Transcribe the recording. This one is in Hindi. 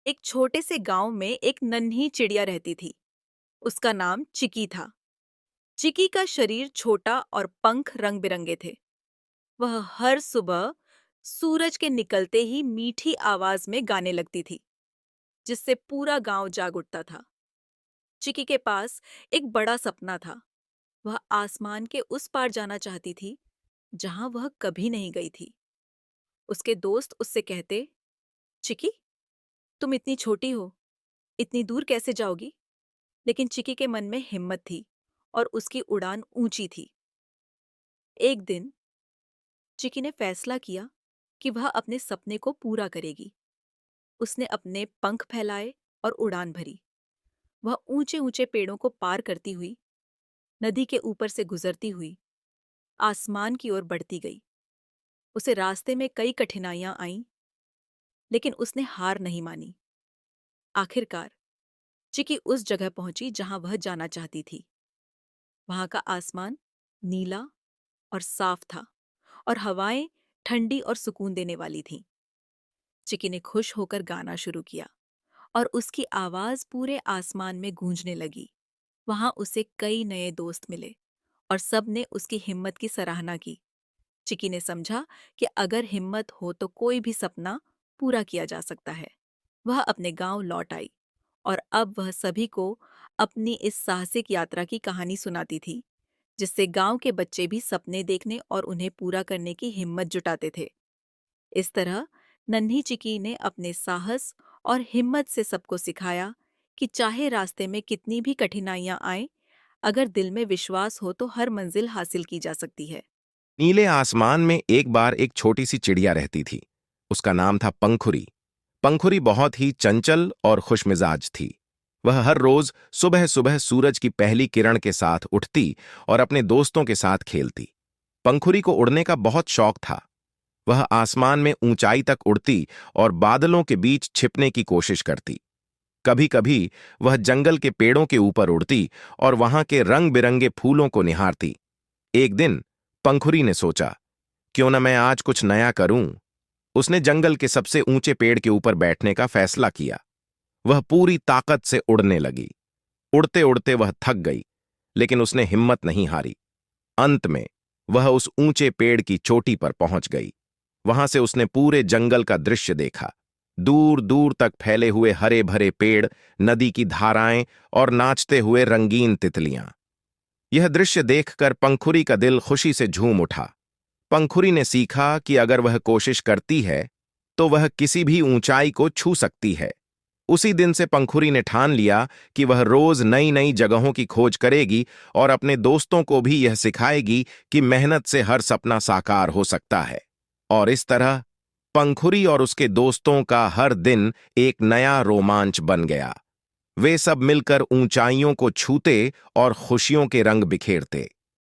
एक छोटे से गांव में एक नन्ही चिड़िया रहती थी। उसका नाम चिकी था। चिकी का शरीर छोटा और पंख रंग बिरंगे थे। वह हर सुबह सूरज के निकलते ही मीठी आवाज में गाने लगती थी, जिससे पूरा गांव जाग उठता था। चिकी के पास एक बड़ा सपना था। वह आसमान के उस पार जाना चाहती थी, जहां वह कभी नहीं गई थी। उसके दोस्त उससे कहते, चिकी, तुम इतनी छोटी हो, इतनी दूर कैसे जाओगी? लेकिन चिकी के मन में हिम्मत थी और उसकी उड़ान ऊंची थी। एक दिन चिकी ने फैसला किया कि वह अपने सपने को पूरा करेगी। उसने अपने पंख फैलाए और उड़ान भरी। वह ऊंचे ऊंचे पेड़ों को पार करती हुई, नदी के ऊपर से गुजरती हुई, आसमान की ओर बढ़ती गई। उसे रास्ते में कई कठिनाइयां आईं, लेकिन उसने हार नहीं मानी। आखिरकार चिकी उस जगह पहुंची जहां वह जाना चाहती थी। वहां का आसमान नीला और साफ था और हवाएं ठंडी और सुकून देने वाली थीं। चिकी ने खुश होकर गाना शुरू किया और उसकी आवाज पूरे आसमान में गूंजने लगी। वहां उसे कई नए दोस्त मिले और सब ने उसकी हिम्मत की सराहना की। चिकी ने समझा कि अगर हिम्मत हो तो कोई भी सपना पूरा किया जा सकता है। वह अपने गांव लौट आई और अब वह सभी को अपनी इस साहसिक यात्रा की कहानी सुनाती थी, जिससे गांव के बच्चे भी सपने देखने और उन्हें पूरा करने की हिम्मत जुटाते थे। इस तरह नन्ही चिकी ने अपने साहस और हिम्मत से सबको सिखाया कि चाहे रास्ते में कितनी भी कठिनाइयां आएं, अगर दिल में विश्वास हो तो हर मंजिल हासिल की जा सकती है। नीले आसमान में एक बार एक छोटी सी चिड़िया रहती थी। उसका नाम था पंखुरी। पंखुरी बहुत ही चंचल और खुशमिजाज थी। वह हर रोज सुबह सुबह सूरज की पहली किरण के साथ उठती और अपने दोस्तों के साथ खेलती। पंखुरी को उड़ने का बहुत शौक था। वह आसमान में ऊंचाई तक उड़ती और बादलों के बीच छिपने की कोशिश करती। कभी कभी वह जंगल के पेड़ों के ऊपर उड़ती और वहां के रंग बिरंगे फूलों को निहारती। एक दिन पंखुरी ने सोचा, क्यों न मैं आज कुछ नया करूं। उसने जंगल के सबसे ऊंचे पेड़ के ऊपर बैठने का फैसला किया। वह पूरी ताकत से उड़ने लगी। उड़ते उड़ते वह थक गई, लेकिन उसने हिम्मत नहीं हारी। अंत में वह उस ऊंचे पेड़ की चोटी पर पहुंच गई। वहां से उसने पूरे जंगल का दृश्य देखा। दूर दूर तक फैले हुए हरे भरे पेड़, नदी की धाराएं और नाचते हुए रंगीन तितलियां। यह दृश्य देखकर पंखुरी का दिल खुशी से झूम उठा। पंखुरी ने सीखा कि अगर वह कोशिश करती है तो वह किसी भी ऊंचाई को छू सकती है। उसी दिन से पंखुरी ने ठान लिया कि वह रोज नई नई जगहों की खोज करेगी और अपने दोस्तों को भी यह सिखाएगी कि मेहनत से हर सपना साकार हो सकता है। और इस तरह पंखुरी और उसके दोस्तों का हर दिन एक नया रोमांच बन गया। वे सब मिलकर ऊंचाइयों को छूते और खुशियों के रंग बिखेरते।